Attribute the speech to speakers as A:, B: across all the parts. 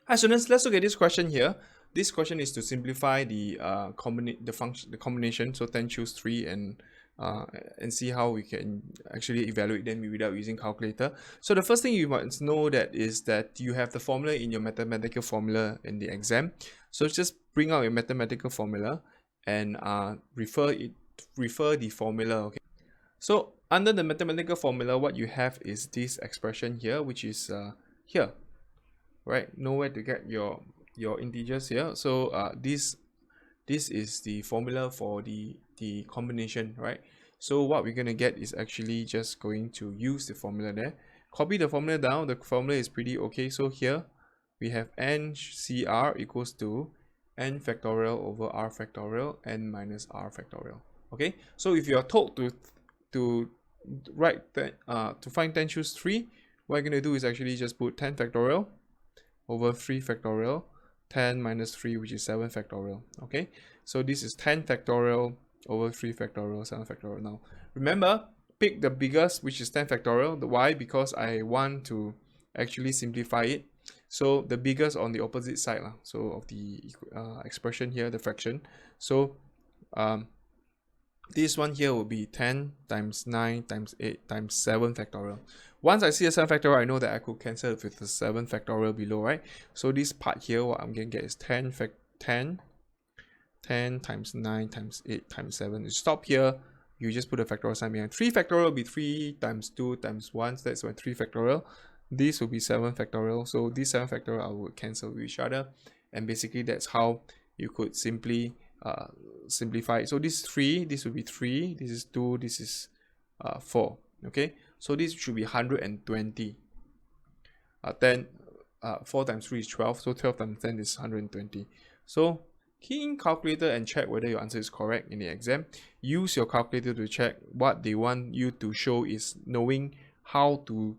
A: Hi students, let's look at this question here. This question is to simplify the combination, so 10 choose 3 and see how we can actually evaluate them without using calculator. So the first thing you must know that you have the formula in your mathematical formula in the exam. So just bring out your mathematical formula and refer the formula. Okay. So under the mathematical formula, what you have is this expression here, which is here, right? Nowhere to get your integers here. So this is the formula for the combination, right? So what we're going to get is actually just going to use the formula there. Copy the formula down. The formula is pretty okay. So here we have NCR equals to n factorial over r factorial n minus r factorial. Okay, so if you are told to write that to find 10 choose 3, what you're going to do is actually just put 10 factorial over 3 factorial, 10 minus 3, which is 7 factorial. Okay, so this is 10 factorial over 3 factorial, 7 factorial. Now remember, pick the biggest, which is 10 factorial. Why? Because I want to actually simplify it. So the biggest on the opposite side, so of the expression here, the fraction. So this one here will be 10 times 9 times 8 times 7 factorial. Once I see a 7 factorial, I know that I could cancel it with the 7 factorial below, right? So this part here, what I'm going to get is 10 times 9 times 8 times 7. You stop here, you just put a factorial sign behind. 3 factorial will be 3 times 2 times 1, so that's 3 factorial. This will be 7 factorial. So this 7 factorial I will cancel with each other. And basically that's how you could simply simplify it. So this is 3, this will be 3, this is 2, this is 4. Okay, so this should be 120. 4 times 3 is 12, so 12 times 10 is 120. So key in calculator and check whether your answer is correct in the exam. Use your calculator to check. What they want you to show is knowing how to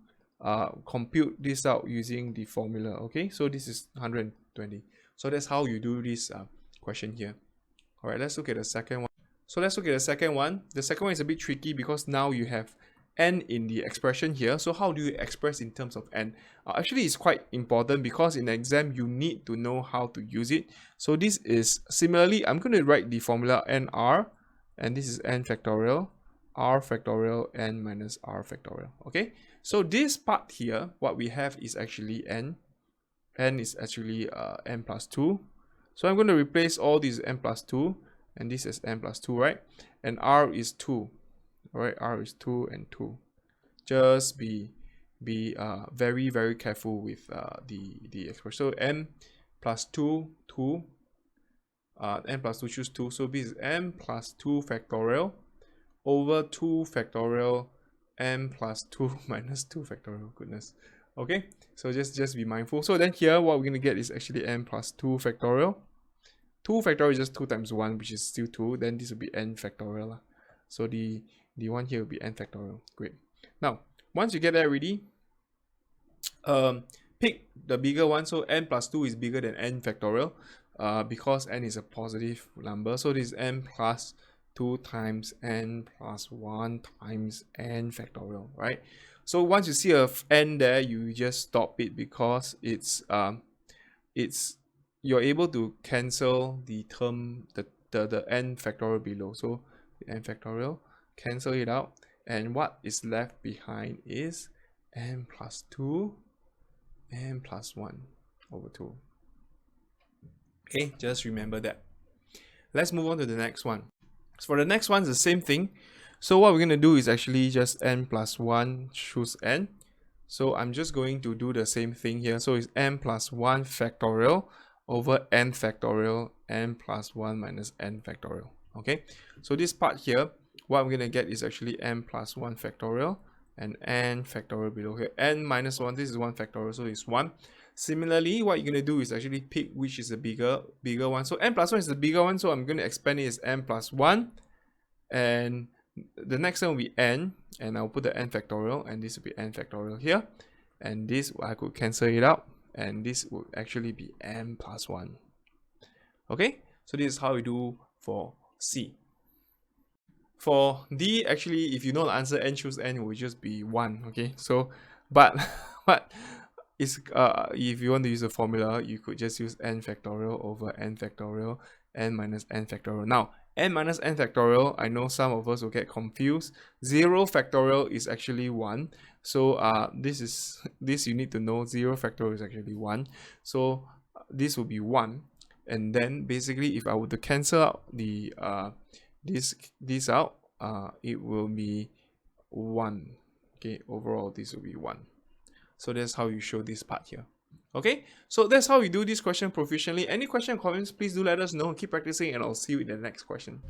A: compute this out using the formula. Okay, so this is 120. So that's how you do this question here. All right, let's look at the second one. So let's look at the second one. The second one is a bit tricky because now you have n in the expression here. So how do you express in terms of n? Actually, it's quite important because in the exam, you need to know how to use it. So this is similarly, I'm going to write the formula nr, and this is n factorial, r factorial, n minus r factorial. Okay, so this part here, what we have is actually n. N is actually n plus 2. So I'm going to replace all these n plus 2, and this is n plus 2, right? And r is 2. All right, r is 2 and 2. Just be very, very careful with the expression. So n plus 2, 2. N plus 2 choose 2. So this is n plus 2 factorial over 2 factorial n plus 2 minus 2 factorial. Goodness. Okay, so just be mindful. So then here, what we're going to get is actually n plus 2 factorial. 2 factorial is just 2 times 1, which is still 2. Then this will be n factorial. So the one here will be n factorial. Great. Now, once you get that ready, pick the bigger one. So n plus 2 is bigger than n factorial because n is a positive number. So this is n plus 2 times n plus 1 times n factorial, right? So once you see a n there, you just stop it because it's you're able to cancel the term, the n factorial below. So the n factorial, cancel it out, and what is left behind is n plus 2, n plus 1 over 2. Okay, just remember that. Let's move on to the next one. So for the next one, it's the same thing. So what we're going to do is actually just n plus 1 choose n. So I'm just going to do the same thing here. So it's n plus 1 factorial over n factorial, n plus 1 minus n factorial. Okay, so this part here, what I'm going to get is actually n plus 1 factorial and n factorial below here. N minus 1, this is 1 factorial, so it's 1. Similarly, what you're going to do is actually pick which is the bigger one. So n plus 1 is the bigger one, so I'm going to expand it as n plus 1. And the next one will be n, and I'll put the n factorial, and this will be n factorial here. And this, I could cancel it out, and this would actually be n plus 1. Okay, so this is how we do for C. For D, actually, if you know the answer, n choose n will just be 1. Okay, so but is if you want to use a formula, you could just use n factorial over n factorial, n minus n factorial. Now, n minus n factorial, I know some of us will get confused. 0 factorial is actually 1. So this you need to know. 0 factorial is actually 1. So this will be 1. And then basically, if I were to cancel out the this out, it will be 1. Okay, overall this will be 1. So that's how you show this part here. Okay, so that's how you do this question proficiently. Any question or comments, please do let us know. Keep practicing, and I'll see you in the next question.